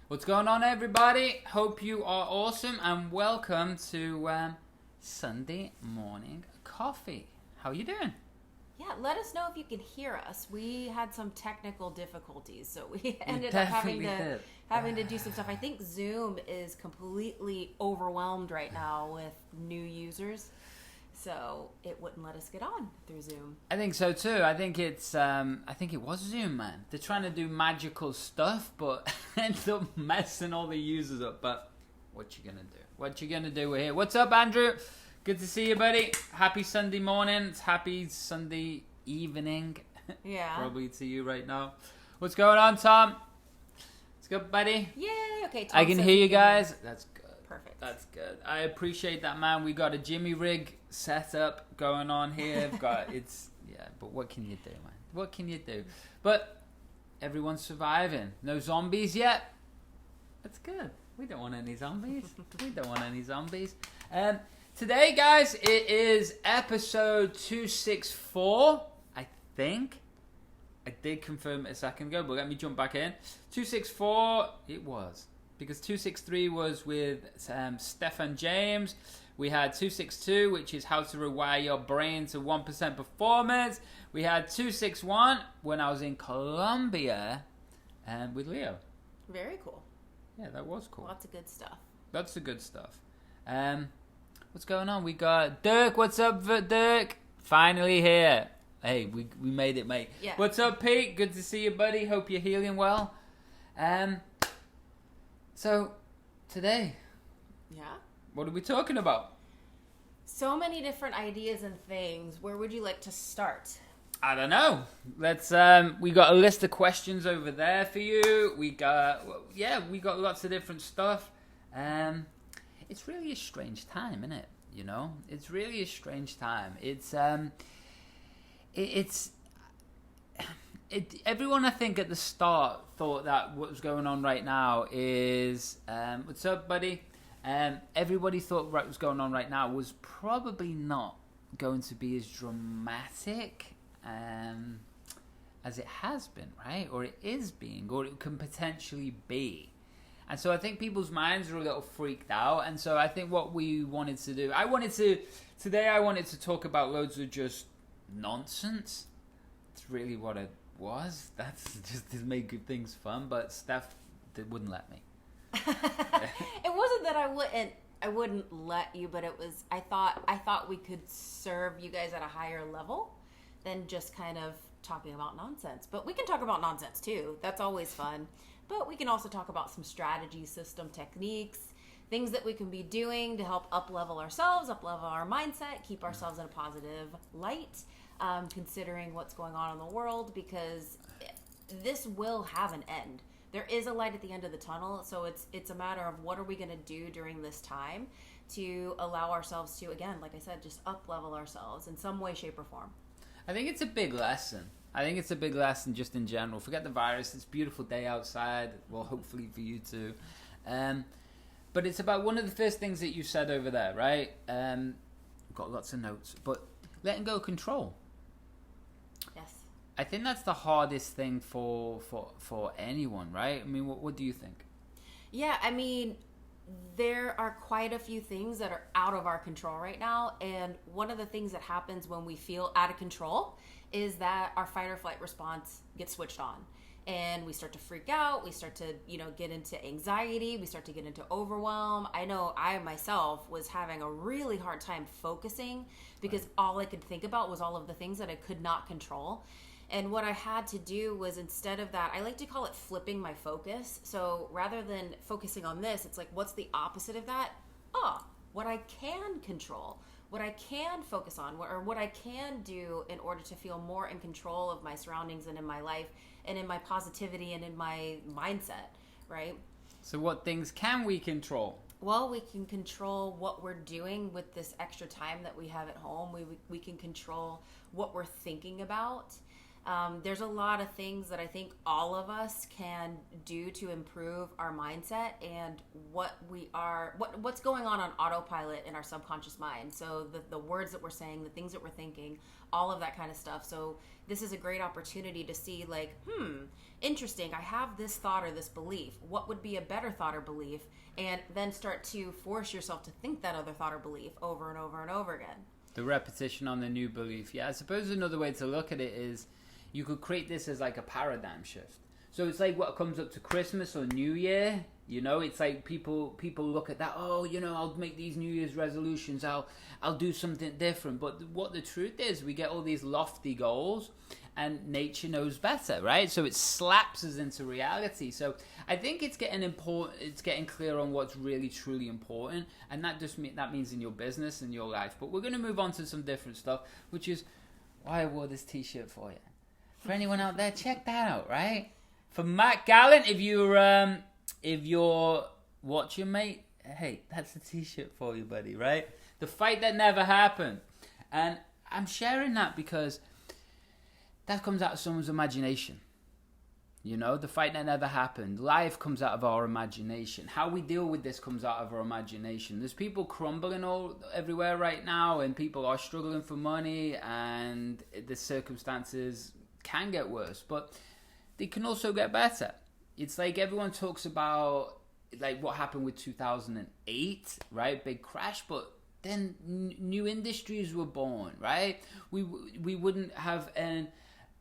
What's going on, everybody? Hope you are awesome and welcome to Sunday morning coffee. How are you doing? Yeah, let us know if you can hear us. We had some technical difficulties, so we ended up having to do some stuff. I think Zoom is completely overwhelmed right now with new users, so it wouldn't let us get on through Zoom. I think so too. I think it was Zoom, man. They're trying to do magical stuff, but end up messing all the users up. But what you gonna do? What you gonna do? We're here. What's up, Andrew? Good to see you, buddy. Happy Sunday morning. It's happy Sunday evening. Yeah. Probably to you right now. What's going on, Tom? It's good, buddy. Yay. Okay. Tom I can hear you guys. That's good. Perfect. That's good. I appreciate that, man. We got a Jimmy rig setup going on here. But what can you do, man? What can you do? But everyone's surviving. No zombies yet. That's good. We don't want any zombies. Today, guys, it is episode 264, I think. I did confirm it a second ago, but let me jump back in. 264, it was. Because 263 was with Stephaine James. We had 262, which is how to rewire your brain to 1% performance. We had 261 when I was in Colombia with Leo. Very cool. Yeah, that was cool. Lots of good stuff. Lots of good stuff. What's going on? We got Dirk. What's up, Dirk? Finally here. Hey, we made it, mate. Yeah. What's up, Pete? Good to see you, buddy. Hope you're healing well. So, today, Yeah. what are we talking about? So many different ideas and things. Where would you like to start? I don't know. Let's. We got a list of questions over there for you. We got lots of different stuff. It's really a strange time, isn't it? You know, it's really a strange time. Everyone, I think, at the start thought that what was going on right now is what's up, buddy? Everybody thought what was going on right now was probably not going to be as dramatic as it has been, right? Or it is being, or it can potentially be. And so I think people's minds are a little freaked out. And so I think what we wanted to do, I wanted to talk about loads of just nonsense. It's really what it was. That's just to make things fun. But Steph wouldn't let me. It wasn't that I wouldn't let you, but it was, I thought we could serve you guys at a higher level than just kind of talking about nonsense. But we can talk about nonsense too. That's always fun. But we can also talk about some strategy, system, techniques, things that we can be doing to help up-level ourselves, up-level our mindset, keep ourselves in a positive light, considering what's going on in the world, because this will have an end. There is a light at the end of the tunnel, so it's a matter of what are we going to do during this time to allow ourselves to, again, like I said, just up-level ourselves in some way, shape, or form. I think it's a big lesson. I think it's a big lesson just in general. Forget the virus. It's a beautiful day outside. Well, hopefully for you too. But it's about one of the first things that you said over there, right? Got lots of notes. But letting go of control. Yes. I think that's the hardest thing for anyone, right? I mean, what do you think? Yeah, I mean, there are quite a few things that are out of our control right now. And one of the things that happens when we feel out of control is that our fight or flight response gets switched on. And we start to freak out. We start to, get into anxiety. We start to get into overwhelm. I know I myself was having a really hard time focusing because all I could think about was all of the things that I could not control. And what I had to do was, instead of that, I like to call it flipping my focus. So rather than focusing on this, it's like, what's the opposite of that? What I can control, what I can focus on, or what I can do in order to feel more in control of my surroundings and in my life and in my positivity and in my mindset, right? So what things can we control? Well, we can control what we're doing with this extra time that we have at home. We can control what we're thinking about. There's a lot of things that I think all of us can do to improve our mindset and what's going on autopilot in our subconscious mind. So the words that we're saying, the things that we're thinking, all of that kind of stuff. So this is a great opportunity to see like, interesting, I have this thought or this belief. What would be a better thought or belief? And then start to force yourself to think that other thought or belief over and over and over again. The repetition on the new belief. Yeah, I suppose another way to look at it is you could create this as like a paradigm shift. So it's like what comes up to Christmas or New Year, you know, it's like people look at that, oh, you know, I'll make these New Year's resolutions, I'll do something different. But what the truth is, we get all these lofty goals and nature knows better, right? So it slaps us into reality. So I think it's getting clear on what's really truly important, and that means in your business and your life. But we're going to move on to some different stuff, which is why I wore this t-shirt for you. For anyone out there, check that out, right? For Matt Gallant, if you're watching, mate, hey, that's a t-shirt for you, buddy, right? The fight that never happened. And I'm sharing that because that comes out of someone's imagination. You know, the fight that never happened. Life comes out of our imagination. How we deal with this comes out of our imagination. There's people crumbling everywhere right now, and people are struggling for money, and the circumstances can get worse, but they can also get better. It's like everyone talks about like what happened with 2008, right? Big crash, but then new industries were born, right? We wouldn't have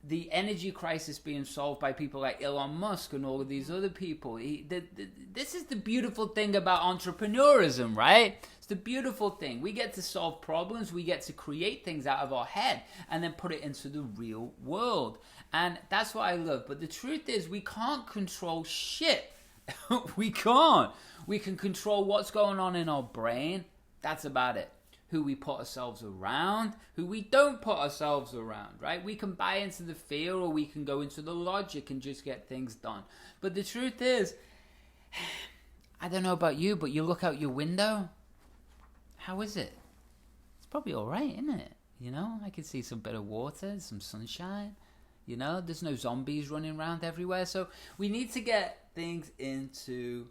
the energy crisis being solved by people like Elon Musk and all of these other people. This is the beautiful thing about entrepreneurism, right? It's the beautiful thing. We get to solve problems. We get to create things out of our head and then put it into the real world. And that's what I love. But the truth is, we can't control shit. We can't. We can control what's going on in our brain. That's about it. Who we put ourselves around, who we don't put ourselves around, right? We can buy into the fear, or we can go into the logic and just get things done. But the truth is, I don't know about you, but you look out your window, how is it? It's probably all right, isn't it? You know, I can see some bit of water, some sunshine. You know, there's no zombies running around everywhere. So we need to get things into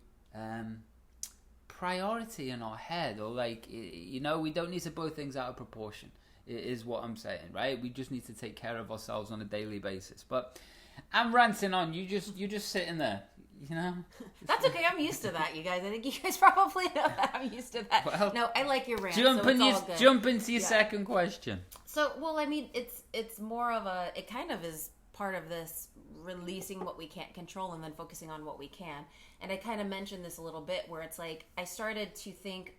priority in our head, or like, you know, we don't need to blow things out of proportion, is what I'm saying, right? We just need to take care of ourselves on a daily basis. But I'm ranting on. You're just sitting there, you know. That's okay. I'm used to that, you guys. I think you guys probably know that I'm used to that. Well, no, I like your rant. Jump into your second question. So, well, I mean, it's more of it kind of is part of this releasing what we can't control and then focusing on what we can. And I kind of mentioned this a little bit, where it's like I started to think,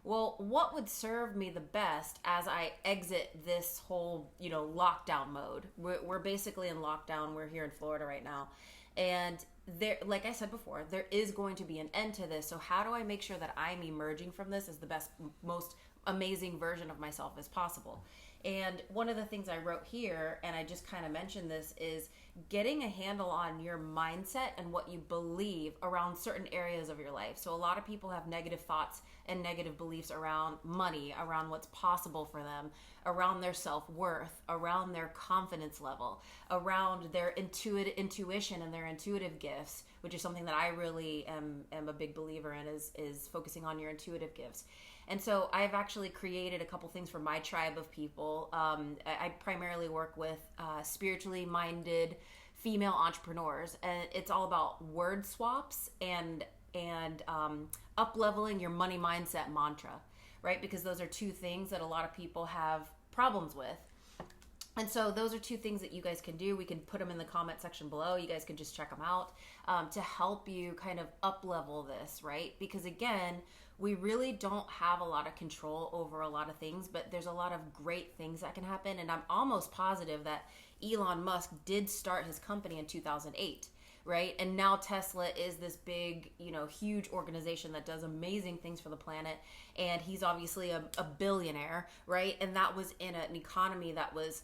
well, what would serve me the best as I exit this whole, you know, lockdown mode? We're basically in lockdown. We're here in Florida right now. And there, like I said before, there is going to be an end to this. So how do I make sure that I'm emerging from this as the best, most amazing version of myself as possible? And one of the things I wrote here, and I just kind of mentioned this, is getting a handle on your mindset and what you believe around certain areas of your life. So a lot of people have negative thoughts and negative beliefs around money, around what's possible for them, around their self-worth, around their confidence level, around their intuition and their intuitive gifts, which is something that I really am a big believer in, is focusing on your intuitive gifts. And so I've actually created a couple things for my tribe of people. I primarily work with spiritually minded female entrepreneurs, and it's all about word swaps and up-leveling your money mindset mantra, right? Because those are two things that a lot of people have problems with. And so those are two things that you guys can do. We can put them in the comment section below. You guys can just check them out to help you kind of up-level this, right? Because again, we really don't have a lot of control over a lot of things, but there's a lot of great things that can happen. And I'm almost positive that Elon Musk did start his company in 2008, right? And now Tesla is this big, you know, huge organization that does amazing things for the planet. And he's obviously a billionaire, right? And that was in an economy that was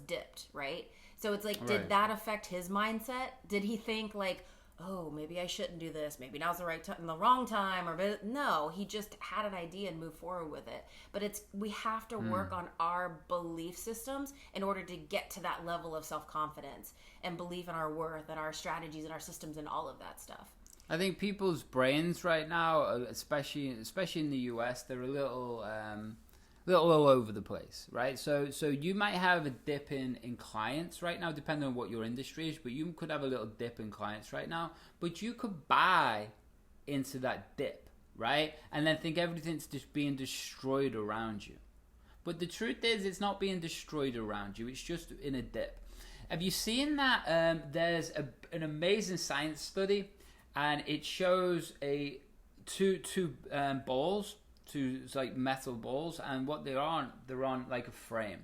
dipped, right? So it's like, Did that affect his mindset? Did he think like, oh, maybe I shouldn't do this. Maybe now's the right time, the wrong time. Or no, he just had an idea and moved forward with it. But we have to work on our belief systems in order to get to that level of self-confidence and belief in our worth and our strategies and our systems and all of that stuff. I think people's brains right now, especially in the US, they're a little all over the place, right? So you might have a dip in clients right now, depending on what your industry is, but you could have a little dip in clients right now, but you could buy into that dip, right? And then think everything's just being destroyed around you. But the truth is, it's not being destroyed around you, it's just in a dip. Have you seen that? There's an amazing science study, and it shows two balls, two like metal balls, and what they're on like a frame,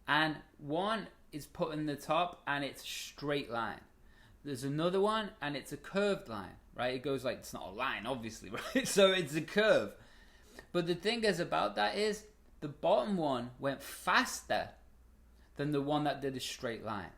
and one is put in the top and it's a straight line. There's another one and it's a curved line, right? It goes like, it's not a line obviously, right? So it's a curve. But the thing is about that is the bottom one went faster than the one that did a straight line,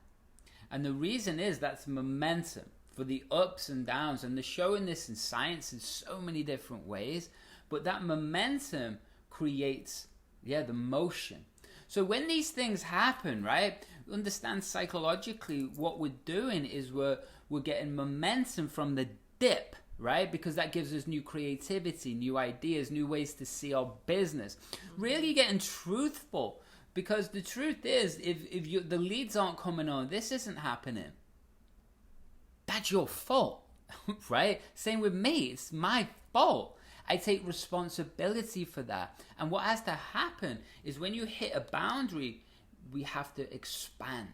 and the reason is that's momentum for the ups and downs, and they're showing this in science in so many different ways. But that momentum creates, the motion. So when these things happen, right, understand psychologically what we're doing is we're getting momentum from the dip, right? Because that gives us new creativity, new ideas, new ways to see our business. Really getting truthful, because the truth is, if the leads aren't coming on, this isn't happening. That's your fault, right? Same with me. It's my fault. I take responsibility for that. And what has to happen is when you hit a boundary, we have to expand,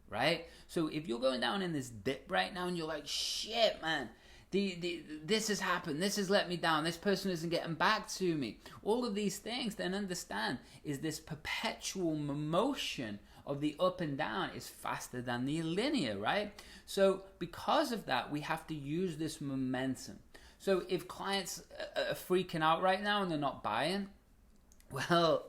right? So if you're going down in this dip right now and you're like, shit, man, this has happened, this has let me down, this person isn't getting back to me, all of these things, then understand is this perpetual motion of the up and down is faster than the linear, right? So because of that, we have to use this momentum. So if clients are freaking out right now and they're not buying, well,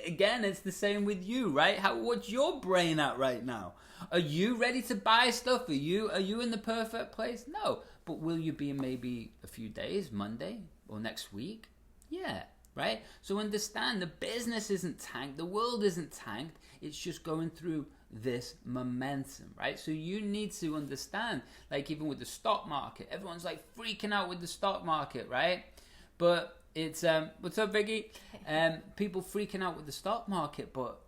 again, it's the same with you, right? What's your brain at right now? Are you ready to buy stuff? Are you in the perfect place? No. But will you be in maybe a few days, Monday or next week? Yeah, right? So understand, the business isn't tanked. The world isn't tanked. It's just going through this momentum, right? So you need to understand, like even with the stock market, everyone's like freaking out with the stock market, right? But it's what's up, Vicky? People freaking out with the stock market, but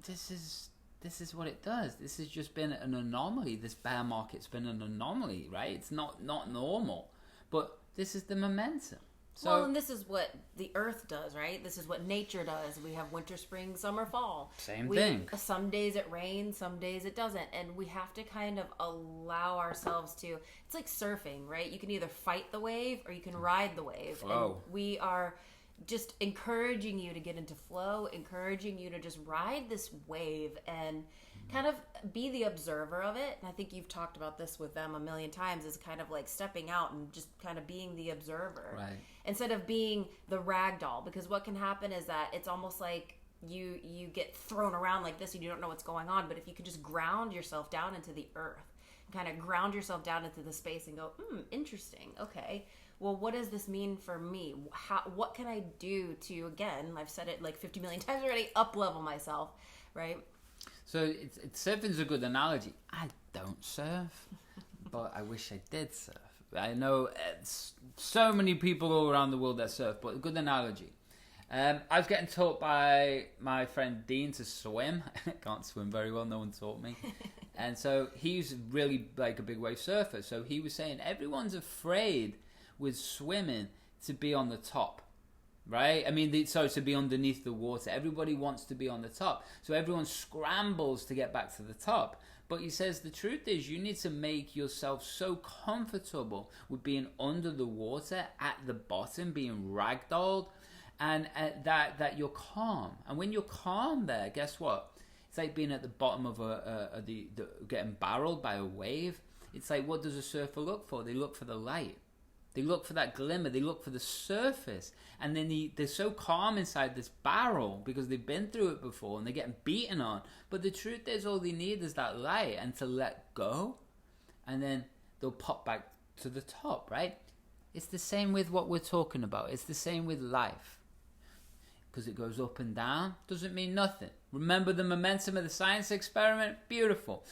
this is what it does. This has just been an anomaly. This bear market's been an anomaly, right? It's not normal, but this is the momentum. So, well, and this is what the earth does, right? This is what nature does. We have winter, spring, summer, fall. Same thing. Some days it rains, some days it doesn't. And we have to kind of allow ourselves to, it's like surfing, right? You can either fight the wave or you can ride the wave. Flow. And we are just encouraging you to get into flow, encouraging you to just ride this wave and kind of be the observer of it. And I think you've talked about this with them a million times, is kind of like stepping out and just kind of being the observer. Right. Instead of being the rag doll. Because what can happen is that it's almost like you get thrown around like this and you don't know what's going on. But if you could just ground yourself down into the earth, kind of ground yourself down into the space and go, interesting, okay. Well, what does this mean for me? What can I do to, again, I've said it like 50 million times already, up-level myself, right? So surfing's a good analogy. I don't surf, but I wish I did surf. I know so many people all around the world that surf, but a good analogy. I was getting taught by my friend Dean to swim. I can't swim very well, no one taught me. And so he's really like a big wave surfer. So he was saying everyone's afraid with swimming to be on the top, right? I mean, to be underneath the water. Everybody wants to be on the top. So everyone scrambles to get back to the top. But he says the truth is you need to make yourself so comfortable with being under the water at the bottom, being ragdolled, and that you're calm. And when you're calm there, guess what? It's like being at the bottom of getting barreled by a wave. It's like, what does a surfer look for? They look for the light. They look for that glimmer. They look for the surface. And then they're so calm inside this barrel because they've been through it before and they're getting beaten on. But the truth is all they need is that light and to let go. And then they'll pop back to the top, right? It's the same with what we're talking about. It's the same with life. Because it goes up and down doesn't mean nothing. Remember the momentum of the science experiment? Beautiful.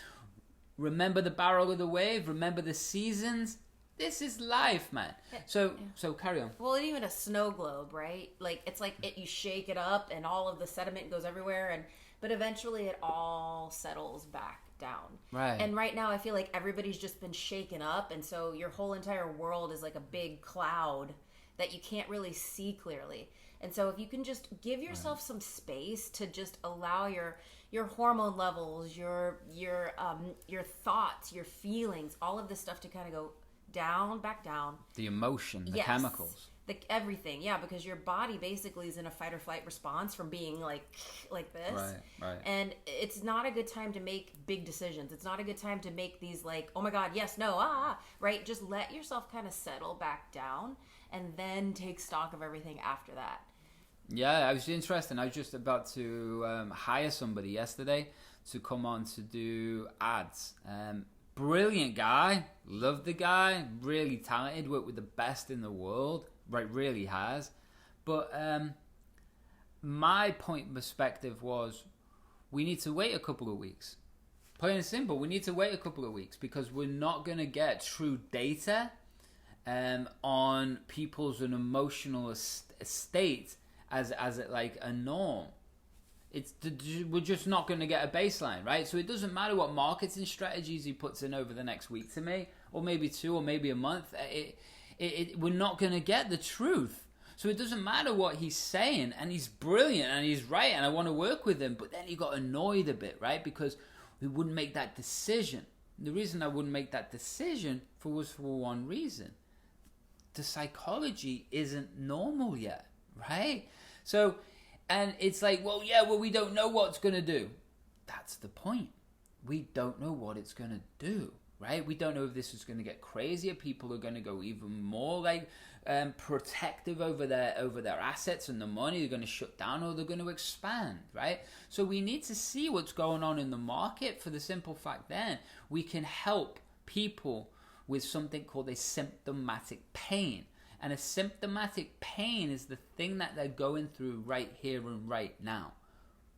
Remember the barrel of the wave? Remember the seasons? This is life, man. So carry on. Well, and even a snow globe, right? Like, it's like you shake it up and all of the sediment goes everywhere, but eventually it all settles back down. Right. And right now I feel like everybody's just been shaken up, and so your whole entire world is like a big cloud that you can't really see clearly. And so if you can just give yourself some space to just allow your hormone levels, your thoughts, your feelings, all of this stuff to kind of go down, back down. The emotion, the chemicals. Everything, yeah, because your body basically is in a fight or flight response from being like this. Right. And it's not a good time to make big decisions. It's not a good time to make these like, oh my God, yes, no, right? Just let yourself kind of settle back down and then take stock of everything after that. Yeah, it was interesting. I was just about to hire somebody yesterday to come on to do ads. Brilliant guy, love the guy, really talented, worked with the best in the world, right? Really has. But my point and perspective was, we need to wait a couple of weeks. Plain and simple, we need to wait a couple of weeks because we're not going to get true data on people's emotional state as like a norm. We're just not going to get a baseline, right? So it doesn't matter what marketing strategies he puts in over the next week to me, or maybe 2, or maybe a month. We're not going to get the truth. So it doesn't matter what he's saying, and he's brilliant, and he's right, and I want to work with him. But then he got annoyed a bit, right? Because we wouldn't make that decision. The reason I wouldn't make that decision was for one reason. The psychology isn't normal yet, right? So... And it's like, we don't know what it's going to do. That's the point. We don't know what it's going to do, right? We don't know if this is going to get crazier. People are going to go even more like protective over their assets and the money. They're going to shut down, or they're going to expand, right? So we need to see what's going on in the market for the simple fact then we can help people with something called a symptomatic pain. And a symptomatic pain is the thing that they're going through right here and right now.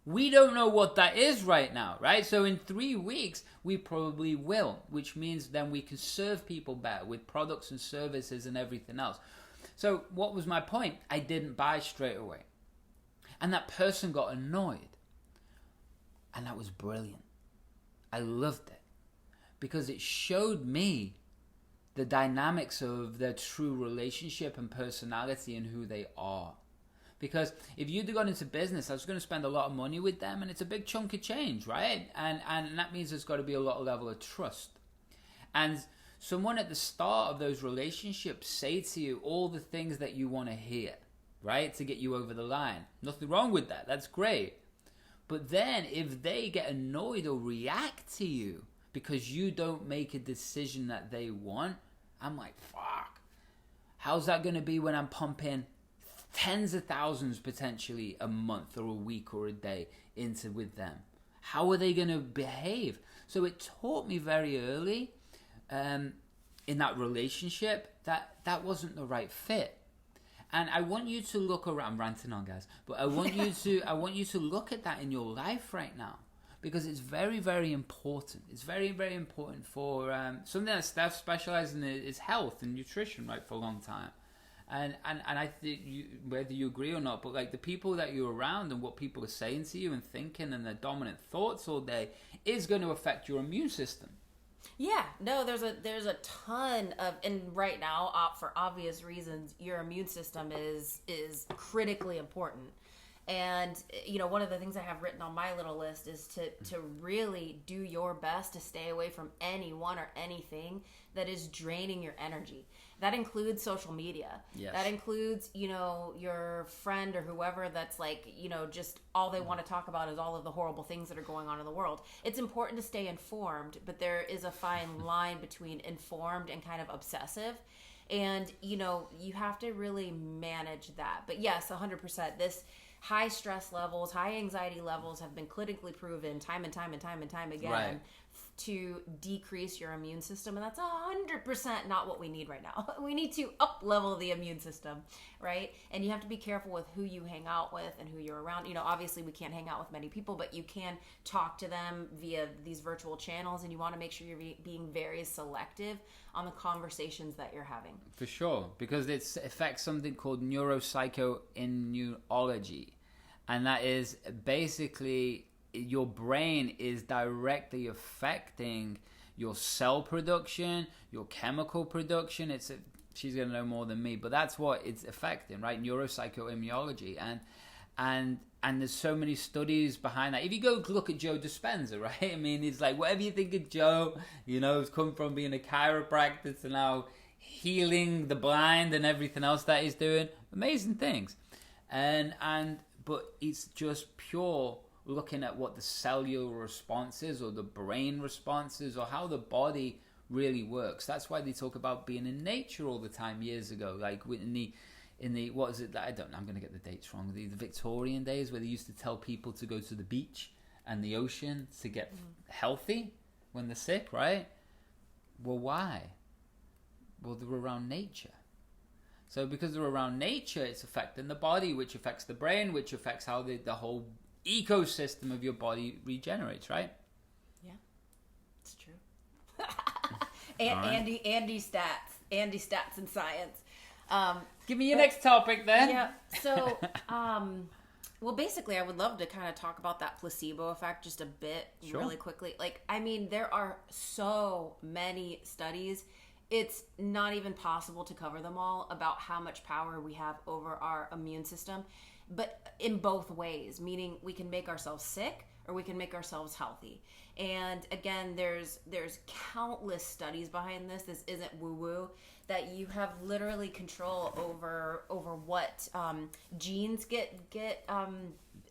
We don't know what that is right now, right? So in 3 weeks, we probably will, which means then we can serve people better with products and services and everything else. So what was my point? I didn't buy straight away. And that person got annoyed. And that was brilliant. I loved it. Because it showed me the dynamics of their true relationship and personality and who they are. Because if you'd have gone into business, I was going to spend a lot of money with them, and it's a big chunk of change, right? And that means there's got to be a lot of level of trust. And someone at the start of those relationships say to you all the things that you want to hear, right? To get you over the line. Nothing wrong with that. That's great. But then if they get annoyed or react to you because you don't make a decision that they want, I'm like, fuck. How's that going to be when I'm pumping tens of thousands potentially a month or a week or a day into with them? How are they going to behave? So it taught me very early in that relationship that wasn't the right fit. And I want you to look around. I'm ranting on, guys, but I want you to look at that in your life right now. Because it's very, very important. It's very, very important for something that Steph specializes in is health and nutrition, right, for a long time. And I think, whether you agree or not, but like the people that you're around and what people are saying to you and thinking and their dominant thoughts all day is going to affect your immune system. Yeah, no, there's a ton of, and right now, for obvious reasons, your immune system is critically important. And, one of the things I have written on my little list is to really do your best to stay away from anyone or anything that is draining your energy. That includes social media. Yes. That includes, your friend or whoever that's like, just all they want to talk about is all of the horrible things that are going on in the world. It's important to stay informed, but there is a fine line between informed and kind of obsessive. And, you have to really manage that. But yes, 100%. This high stress levels, high anxiety levels have been clinically proven time and time again, right, to decrease your immune system, and that's 100% not what we need right now. We need to up level the immune system, right? And you have to be careful with who you hang out with and who you're around. You know, obviously we can't hang out with many people, but you can talk to them via these virtual channels, and you want to make sure you're being very selective on the conversations that you're having. For sure, because it affects something called neuropsychoideology, and that is basically your brain is directly affecting your cell production, your chemical production. She's going to know more than me, but that's what it's affecting, right? Neuropsychoimmunology. And there's so many studies behind that. If you go look at Joe Dispenza, right? I mean, it's like, whatever you think of Joe, you know, he's come from being a chiropractor to now healing the blind and everything else that he's doing. Amazing things. But it's just pure looking at what the cellular response is, or the brain responses, or how the body really works. That's why they talk about being in nature all the time years ago, like in the what is it? I don't know. I'm going to get the dates wrong. The Victorian days, where they used to tell people to go to the beach and the ocean to get healthy when they're sick, right? Well, why? Well, they're around nature. So because they're around nature, it's affecting the body, which affects the brain, which affects how the whole ecosystem of your body regenerates, right? Yeah, it's true. Andy stats and science. Give me your next topic then. Yeah. So, well, basically, I would love to kind of talk about that placebo effect just a bit, really quickly. Like, I mean, there are so many studies. It's not even possible to cover them all about how much power we have over our immune system, but in both ways, meaning we can make ourselves sick or we can make ourselves healthy. And again, there's countless studies behind this. This isn't woo-woo, that you have literally control over what genes get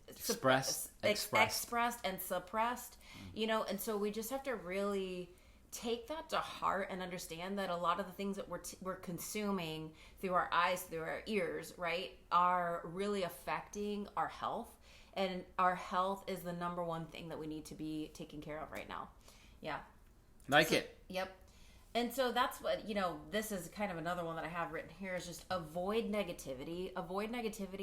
expressed and suppressed, you know. And so we just have to really take that to heart and understand that a lot of the things that we're consuming through our eyes, through our ears, right, are really affecting our health. And our health is the number one thing that we need to be taking care of right now. Yeah. It. Yep. And so that's what, you know, this is kind of another one that I have written here, is just avoid negativity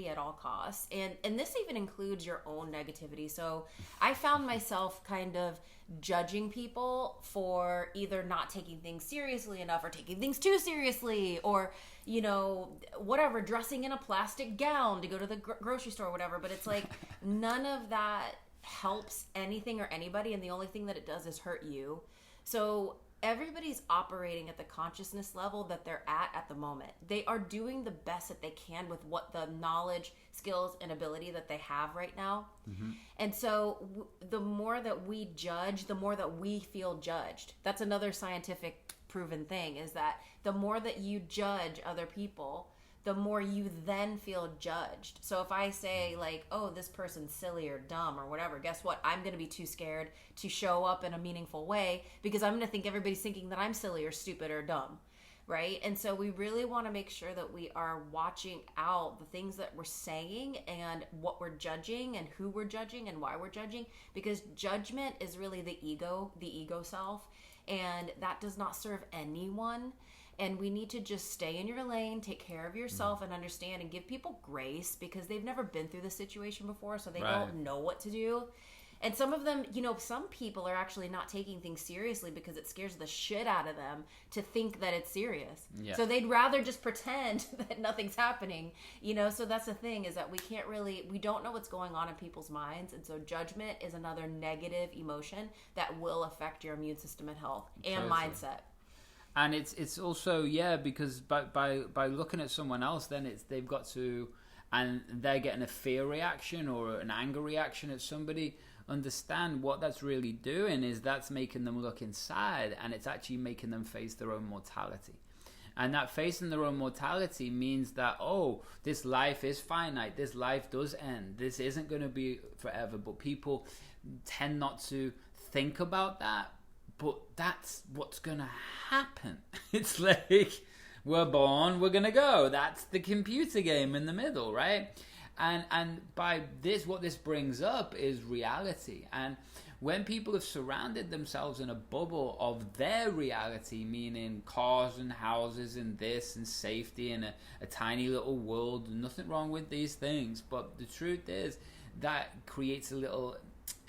at all costs. And this even includes your own negativity. So I found myself kind of judging people for either not taking things seriously enough, or taking things too seriously, or, you know, whatever, dressing in a plastic gown to go to the grocery store or whatever. But it's like, none of that helps anything or anybody. And the only thing that it does is hurt you. So everybody's operating at the consciousness level that they're at the moment. They are doing the best that they can with what the knowledge, skills, and ability that they have right now. Mm-hmm. And so the more that we judge, the more that we feel judged. That's another scientific proven thing, is that the more that you judge other people, the more you then feel judged. So if I say, like, oh, this person's silly or dumb or whatever, guess what? I'm going to be too scared to show up in a meaningful way, because I'm going to think everybody's thinking that I'm silly or stupid or dumb, right? And so we really want to make sure that we are watching out the things that we're saying and what we're judging and who we're judging and why we're judging, because judgment is really the ego self, and that does not serve anyone. And we need to just stay in your lane, take care of yourself, and understand and give people grace, because they've never been through this situation before, so they don't know what to do. And some of them, you know, some people are actually not taking things seriously because it scares the shit out of them to think that it's serious. Yeah. So they'd rather just pretend that nothing's happening, you know. So that's the thing, is that we don't know what's going on in people's minds. And so judgment is another negative emotion that will affect your immune system and health and mindset. And it's also, because by looking at someone else, then they've got to, and they're getting a fear reaction or an anger reaction at somebody, understand what that's really doing is that's making them look inside, and it's actually making them face their own mortality. And that facing their own mortality means that, oh, this life is finite, this life does end, this isn't going to be forever. But people tend not to think about that. But that's what's going to happen. It's like, we're born, we're going to go. That's the computer game in the middle, right? And by this, what this brings up is reality. And when people have surrounded themselves in a bubble of their reality, meaning cars and houses and this and safety and a tiny little world, nothing wrong with these things, but the truth is that creates a little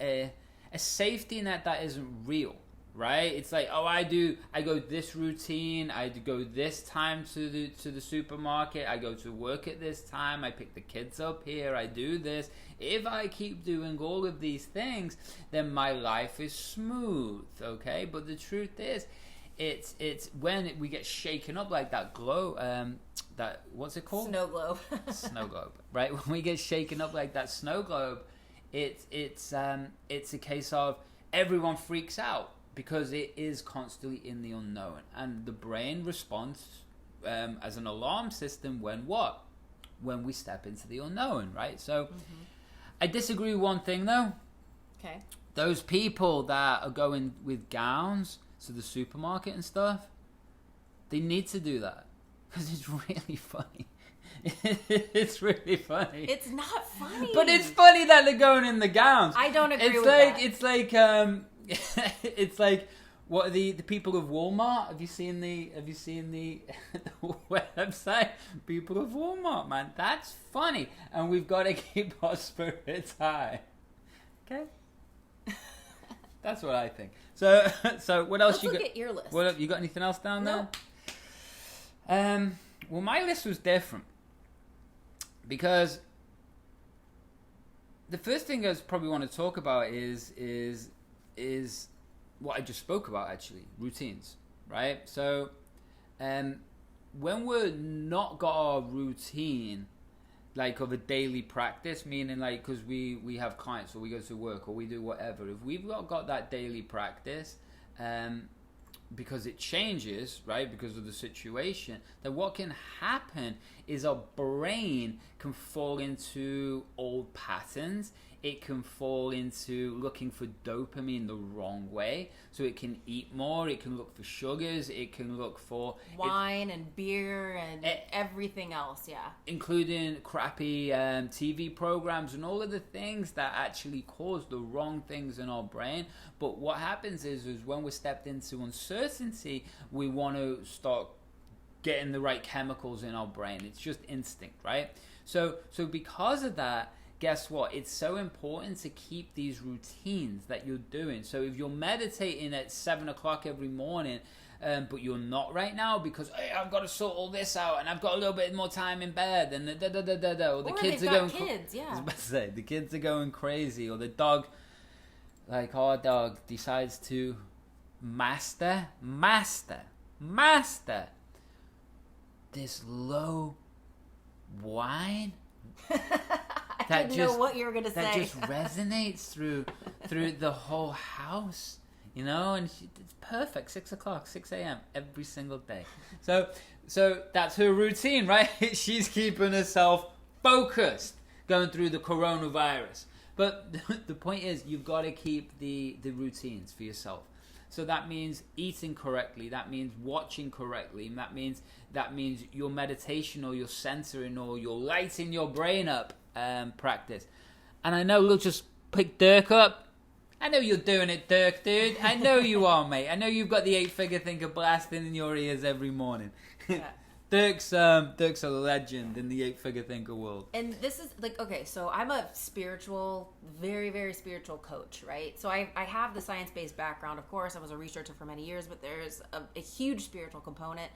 a safety net that isn't real, right? It's like, oh, I go this routine, I go this time to the supermarket, I go to work at this time, I pick the kids up here, I do this. If I keep doing all of these things, then my life is smooth, okay? But the truth is, it's when we get shaken up like that that, what's it called? Snow globe. Snow globe, right? When we get shaken up like that snow globe, it's a case of everyone freaks out because it is constantly in the unknown, and the brain responds as an alarm system when we step into the unknown, right? So I disagree with one thing though. Okay. Those people that are going with gowns to the supermarket and stuff, they need to do that because it's really funny. It's really funny. It's not funny. But it's funny that they're going in the gowns. I don't agree with that. It's like it's like what are the people of Walmart? Have you seen the website? People of Walmart, man. That's funny. And we've got to keep our spirits high. Okay? That's what I think. So what else Let's you look got? at your list. What you got anything else down there? Well, my list was different because the first thing I probably want to talk about is what I just spoke about, actually, routines, right? So when we're not got our routine, like of a daily practice, meaning like because we have clients or we go to work or we do whatever, if we've not got that daily practice, because it changes, right, because of the situation, then what can happen is our brain can fall into old patterns. It can fall into looking for dopamine the wrong way. So it can eat more, it can look for sugars, it can look for wine and beer and everything else, yeah. Including crappy TV programs and all of the things that actually cause the wrong things in our brain. But what happens is when we're stepped into uncertainty, we want to start getting the right chemicals in our brain. It's just instinct, right? So because of that, guess what? It's so important to keep these routines that you're doing. So if you're meditating at 7 o'clock every morning, but you're not right now because hey, I've got to sort all this out and I've got a little bit more time in bed and or the kids are going yeah. I was about to say, the kids are going crazy, or the dog, like our dog, decides to master this low whine. I didn't know what you were going to say. That just resonates through the whole house, you know, and it's perfect. 6 o'clock, 6 a.m. every single day. So that's her routine, right? She's keeping herself focused going through the coronavirus. But the point is, you've got to keep the routines for yourself. So that means eating correctly. That means watching correctly. That means your meditation or your centering or your lighting your brain up practice. And I know we'll just pick Dirk up. I know you're doing it, Dirk, dude. I know you are, mate. I know you've got the 8-figure thinker blasting in your ears every morning. Yeah. Dirk's a legend in the 8-figure thinker world. And this is like, okay, so I'm a spiritual, very, very spiritual coach, right? So I have the science-based background, of course. I was a researcher for many years, but there's a huge spiritual component.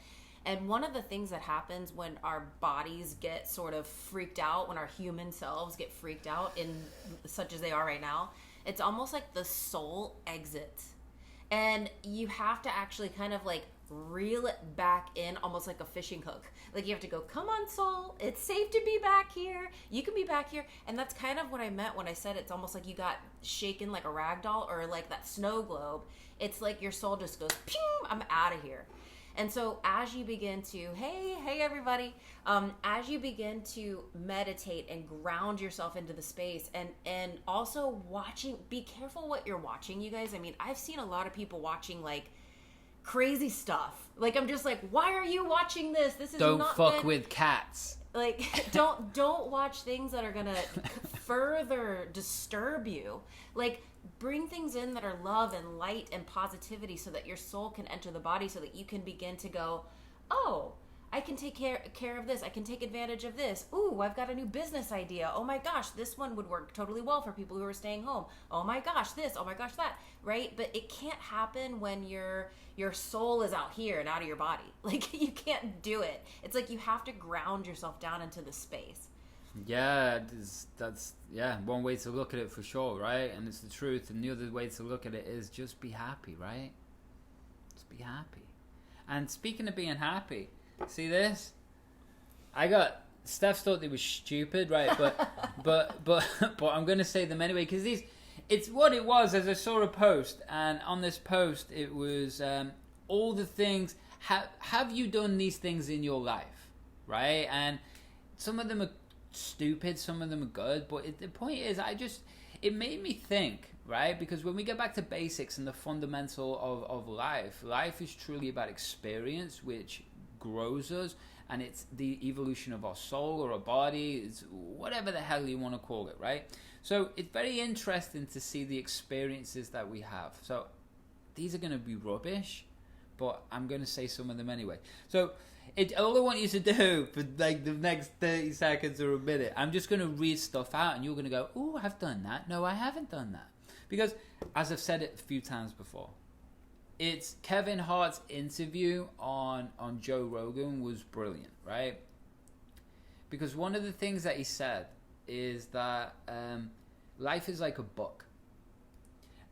And one of the things that happens when our bodies get sort of freaked out, when our human selves get freaked out, in such as they are right now, it's almost like the soul exits. And you have to actually kind of like reel it back in, almost like a fishing hook. Like you have to go, come on, soul, it's safe to be back here. You can be back here. And that's kind of what I meant when I said it's almost like you got shaken like a rag doll or like that snow globe. It's like your soul just goes, pew, I'm out of here. And so as you begin to, hey everybody, as you begin to meditate and ground yourself into the space and also watching, be careful what you're watching, you guys. I mean, I've seen a lot of people watching like crazy stuff. Like, I'm just like, why are you watching this? This is Don't not fuck good. with cats. Like, don't watch things that are gonna further disturb you. Like, bring things in that are love and light and positivity, so that your soul can enter the body, so that you can begin to go, oh, I can take care of this. I can take advantage of this. Ooh, I've got a new business idea. Oh my gosh, this one would work totally well for people who are staying home. Oh my gosh, this. Oh my gosh, that. Right? But it can't happen when your soul is out here and out of your body. Like, you can't do it. It's like you have to ground yourself down into the space. Yeah, that's one way to look at it for sure, right? And it's the truth. And the other way to look at it is just be happy, right? Just be happy. And speaking of being happy, see this? Steph thought they were stupid, right? But I'm gonna say them anyway, because it's what it was. As I saw a post, and on this post it was all the things. Have you done these things in your life, right? And some of them are stupid, some of them are good, but the point is, it made me think, right? Because when we get back to basics and the fundamental of life is truly about experience, which grows us, and it's the evolution of our soul or our body, it's whatever the hell you want to call it, right? So it's very interesting to see the experiences that we have. So these are going to be rubbish, but I'm going to say some of them anyway. So all I want you to do for like the next 30 seconds or a minute, I'm just going to read stuff out, and you're going to go, oh, I've done that. No, I haven't done that. Because, as I've said it a few times before, it's Kevin Hart's interview on Joe Rogan was brilliant, right? Because one of the things that he said is that life is like a book.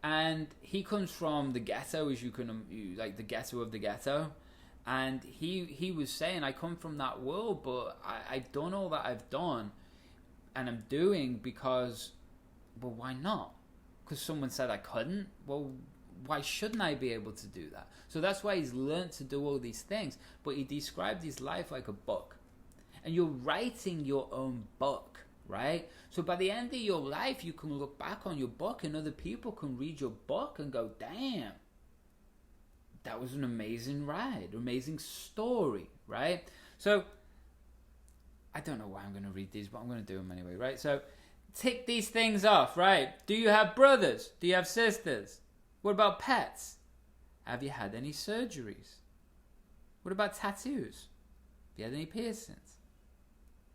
And he comes from the ghetto, like the ghetto of the ghetto. And he was saying, I come from that world, but I've done all that I've done, and I'm doing because, well, why not? Because someone said I couldn't? Well, why shouldn't I be able to do that? So that's why he's learned to do all these things. But he described his life like a book. And you're writing your own book, right? So by the end of your life, you can look back on your book, and other people can read your book and go, damn, that was an amazing ride, amazing story, right? So I don't know why I'm going to read these, but I'm going to do them anyway, right? So tick these things off, right? Do you have brothers? Do you have sisters? What about pets? Have you had any surgeries? What about tattoos? Have you had any piercings?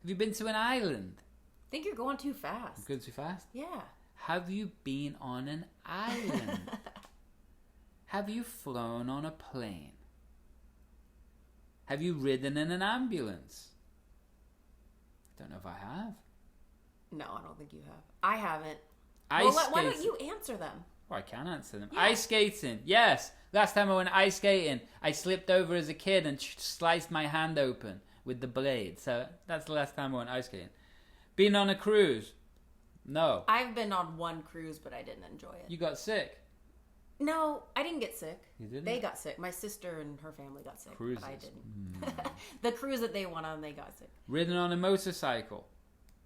Have you been to an island? I think you're going too fast. Going too fast? Yeah. Have you been on an island? Have you flown on a plane? Have you ridden in an ambulance? I don't know if I have. No, I don't think you have. I haven't. Why don't you answer them? Well, I can answer them. Yeah. Ice skating. Yes. Last time I went ice skating, I slipped over as a kid and sliced my hand open with the blade. So that's the last time I went ice skating. Been on a cruise? No. I've been on one cruise, but I didn't enjoy it. You got sick? No, I didn't get sick. You didn't? They got sick. My sister and her family got sick, Cruises. but I didn't. The cruise that they went on, they got sick. Ridden on a motorcycle?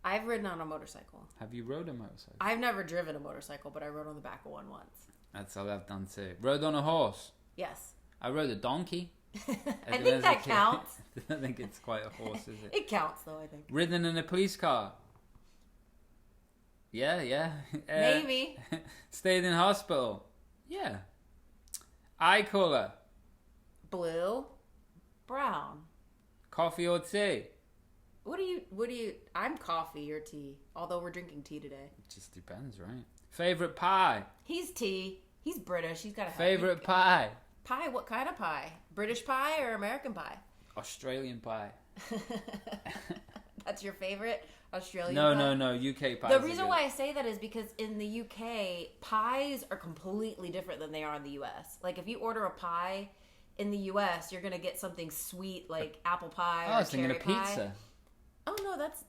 I've ridden on a motorcycle. Have you rode a motorcycle? I've never driven a motorcycle, but I rode on the back of one once. That's all I've done too. Rode on a horse? Yes. I rode a donkey. I think that counts. I don't think it's quite a horse, is it? It counts, though, I think. Ridden in a police car? Yeah. Maybe. Stayed in hospital? Yeah. Eye colour? Blue. Brown. Coffee or tea? What do you... I'm coffee or tea, although we're drinking tea today. It just depends, right? Favourite pie? He's tea. He's British. He's got a... Favourite pie? Pie? What kind of pie? British pie or American pie? Australian pie. That's your favorite? Australian pie? No. UK pie. The reason why I say that is because in the UK, pies are completely different than they are in the US. Like, if you order a pie in the US, you're going to get something sweet like apple pie or cherry pie. I was thinking of pizza. Oh no, that's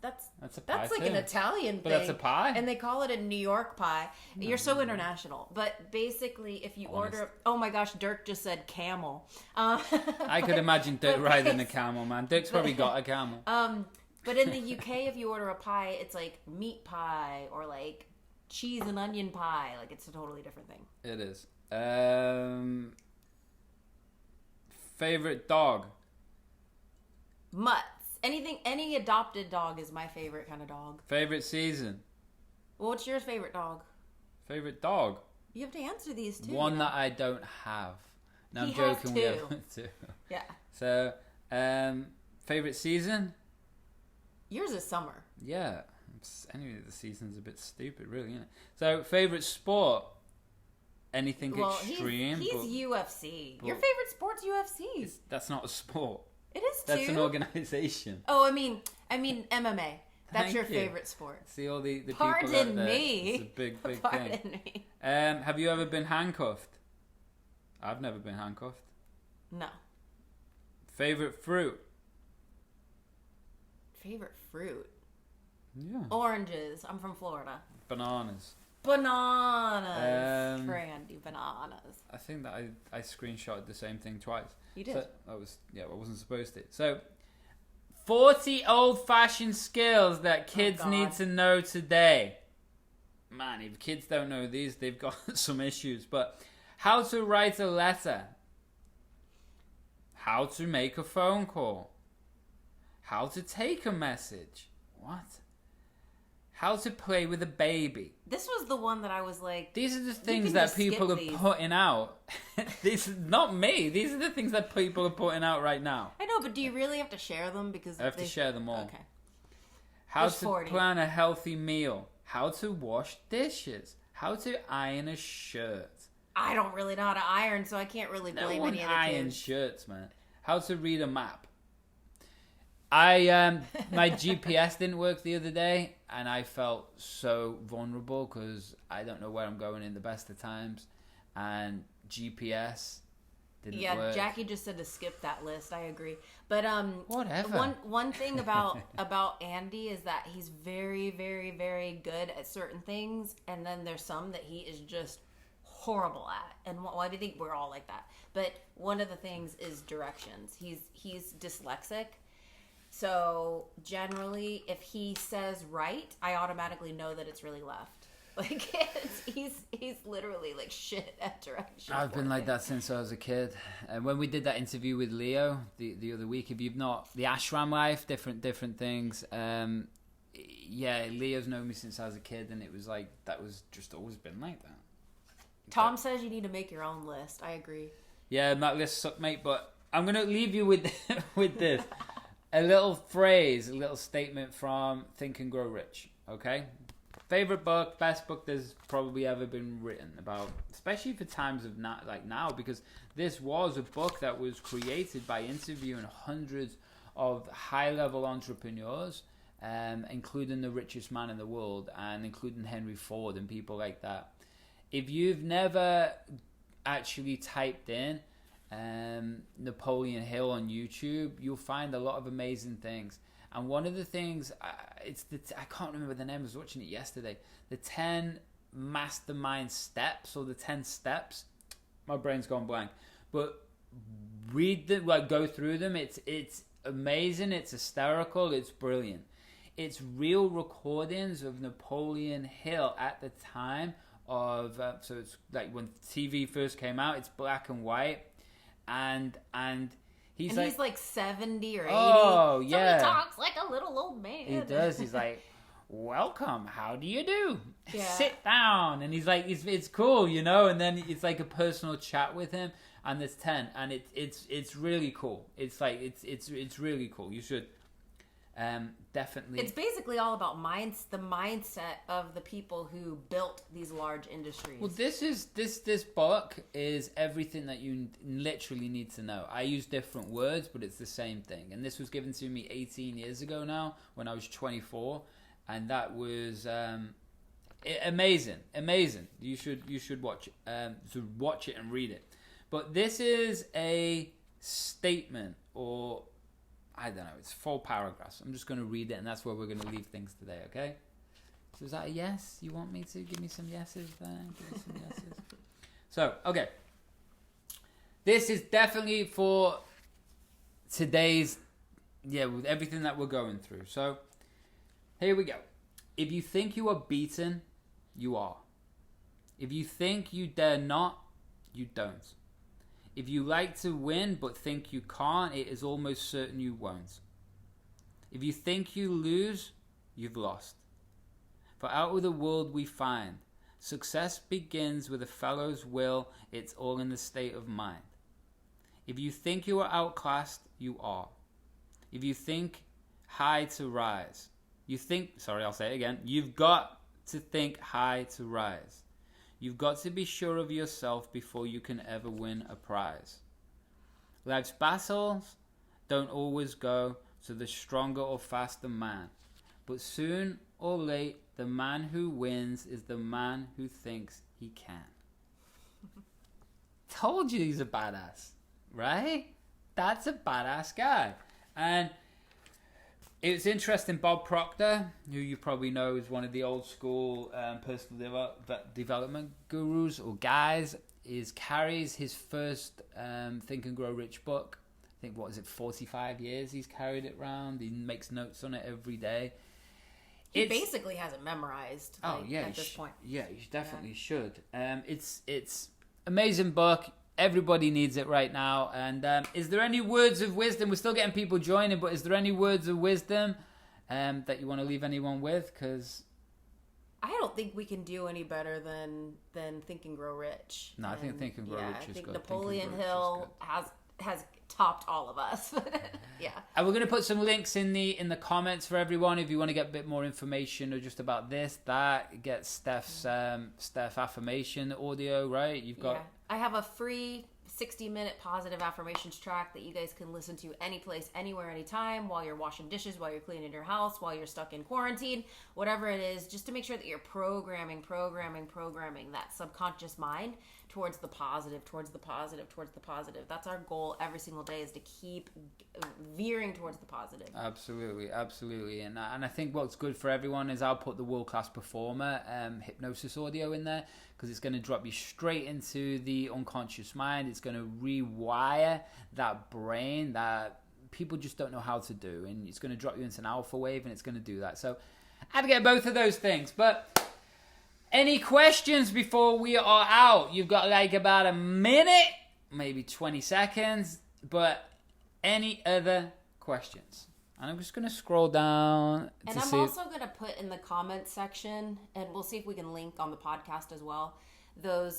a pie like an Italian thing. But that's a pie, and they call it a New York pie. No, you're so international. But basically, if you order, oh my gosh, Dirk just said camel. I could imagine Dirk riding a camel, man. Dirk's probably got a camel. But in the UK, if you order a pie, it's like meat pie or like cheese and onion pie. Like, it's a totally different thing. It is. Favorite dog? Mutts. Any adopted dog is my favorite kind of dog. Favorite season? Well, what's your favorite dog? Favorite dog? You have to answer these too. One that I don't have. No, I'm He joking. has We have two. two. Yeah. So, favorite season? Yours is summer. Yeah. Anyway, the season's a bit stupid, really, isn't it? So, favorite sport? Anything extreme? He's UFC. Your favorite sport's UFC. That's not a sport. It is too. That's an organization. Oh, I mean MMA. That's Thank your you. favorite sport. See all the people Pardon out there. me. It's a big thing. Pardon me. Have you ever been handcuffed? I've never been handcuffed. No. Favorite fruit? Favorite fruit? Yeah. Oranges. I'm from Florida. Bananas. Bananas. Brandy bananas. I think that I screenshotted the same thing twice. You did? So I wasn't supposed to. So 40 old-fashioned skills that kids need to know today. Man, if kids don't know these, they've got some issues. But how to write a letter. How to make a phone call. How to take a message. What? How to play with a baby. This was the one that I was like... These are the things that people are putting out. This is not me. These are the things that people are putting out right now. I know, but do you really have to share them? Because I have to share them all. Okay. How to plan a healthy meal. How to wash dishes. How to iron a shirt. I don't really know how to iron, so I can't really blame any of the iron kids. shirts, man. How to read a map. My GPS didn't work the other day, and I felt so vulnerable because I don't know where I'm going in the best of times, and GPS didn't work. Yeah, Jackie just said to skip that list. I agree, but whatever. One thing about Andy is that he's very, very, very good at certain things, and then there's some that he is just horrible at. And I think we're all like that. But one of the things is directions. He's dyslexic. So generally, if he says right, I automatically know that it's really left. Like he's literally like shit at directions. I've been like that since I was a kid. And when we did that interview with Leo the other week, if you've not the ashram life, different things. Yeah, Leo's known me since I was a kid, and it was like that was just always been like that. Tom says you need to make your own list. I agree. Yeah, that list sucked, mate. But I'm gonna leave you with with this. A little phrase, a little statement from Think and Grow Rich, okay? Favorite book, best book there's probably ever been written about, especially for times of now, because this was a book that was created by interviewing hundreds of high-level entrepreneurs, including the richest man in the world, and including Henry Ford and people like that. If you've never actually typed in Napoleon Hill on YouTube, you'll find a lot of amazing things. And one of the things, I can't remember the name, I was watching it yesterday, the 10 mastermind steps, or the 10 steps. My brain's gone blank. But read them, go through them. It's amazing, it's hysterical, it's brilliant. It's real recordings of Napoleon Hill at the time of, so it's like when TV first came out, it's black and white. And he's like 70 or 80. Oh, yeah. So he talks like a little old man. He does. He's like, welcome, how do you do? Yeah. Sit down. And he's like, it's cool, you know? And then it's like a personal chat with him. And there's 10. And it's really cool. It's like, it's really cool. You should definitely. It's basically all about the mindset of the people who built these large industries. Well, this book is everything that you literally need to know. I use different words, but it's the same thing. And this was given to me 18 years ago now, when I was 24, and that was amazing. You should watch it. So watch it and read it. But this is a statement, or I don't know, it's 4 paragraphs. I'm just going to read it, and that's where we're going to leave things today, okay? So is that a yes? You want me to give me some yeses there? Give me some yeses. So, okay. This is definitely for today's, with everything that we're going through. So, here we go. If you think you are beaten, you are. If you think you dare not, you don't. If you like to win but think you can't, it is almost certain you won't. If you think you lose, you've lost. For out of the world we find, success begins with a fellow's will, it's all in the state of mind. If you think you are outclassed, you are. If you think high to rise, I'll say it again. You've got to think high to rise. You've got to be sure of yourself before you can ever win a prize. Life's battles don't always go to the stronger or faster man, but soon or late, the man who wins is the man who thinks he can. Told you he's a badass, right? That's a badass guy. And it's interesting, Bob Proctor, who you probably know is one of the old school personal development gurus or guys, carries his first Think and Grow Rich book. I think, 45 years he's carried it around. He makes notes on it every day. He basically has it memorized at this point. Yeah, you definitely should. It's amazing book. Everybody needs it right now. And is there any words of wisdom? We're still getting people joining, but is there any words of wisdom that you want to leave anyone with? Because I don't think we can do any better than Think and Grow Rich. No, I think Think and Grow Rich is good. I think Napoleon Hill has topped all of us. Yeah. And we're going to put some links in the comments for everyone if you want to get a bit more information or just about this, that. Get Steph's affirmation audio, right? You've got... Yeah. I have a free 60-minute positive affirmations track that you guys can listen to any place, anywhere, anytime, while you're washing dishes, while you're cleaning your house, while you're stuck in quarantine, whatever it is, just to make sure that you're programming that subconscious mind towards the positive, towards the positive, towards the positive. That's our goal every single day, is to keep veering towards the positive. Absolutely. And I think what's good for everyone is I'll put the World Class Performer hypnosis audio in there, because it's going to drop you straight into the unconscious mind. It's going to rewire that brain that people just don't know how to do, and it's going to drop you into an alpha wave, and it's going to do that. So I have to get both of those things. But any questions before we are out? You've got like about a minute, maybe 20 seconds, but any other questions? And I'm just going to scroll down. And I'm also going to put in the comments section, and we'll see if we can link on the podcast as well.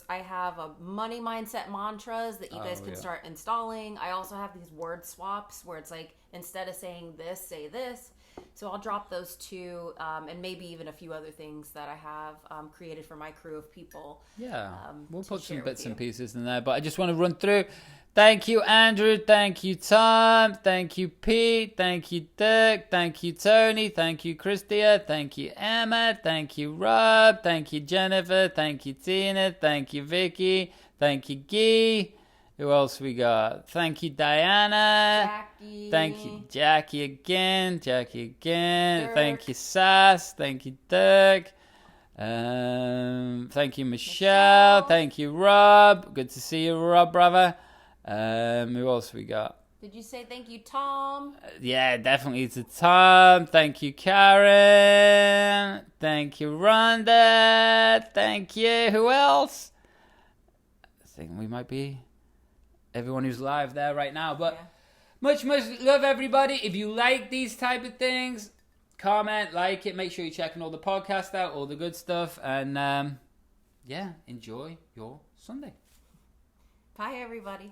I have a money mindset mantras that you guys can start installing. I also have these word swaps where it's like, instead of saying this, say this. So I'll drop those two, and maybe even a few other things that I have created for my crew of people. Yeah, we'll put some bits and pieces in there. But I just want to run through. Thank you, Andrew. Thank you, Tom. Thank you, Pete. Thank you, Dirk. Thank you, Tony. Thank you, Christia. Thank you, Emma. Thank you, Rob. Thank you, Jennifer. Thank you, Tina. Thank you, Vicky. Thank you, Guy. Who else we got? Thank you, Diana. Jackie. Thank you, Jackie again. Dirk. Thank you, Sass. Thank you, Dirk. Thank you, Michelle. Thank you, Rob. Good to see you, Rob, brother. Who else we got? Did you say thank you, Tom? Yeah, definitely to Tom. Thank you, Karen. Thank you, Rhonda. Thank you. Who else? I think we might be everyone who's live there right now. But much love, everybody. If you like these type of things, comment, like it. Make sure you're checking all the podcasts out, all the good stuff. And enjoy your Sunday. Bye, everybody.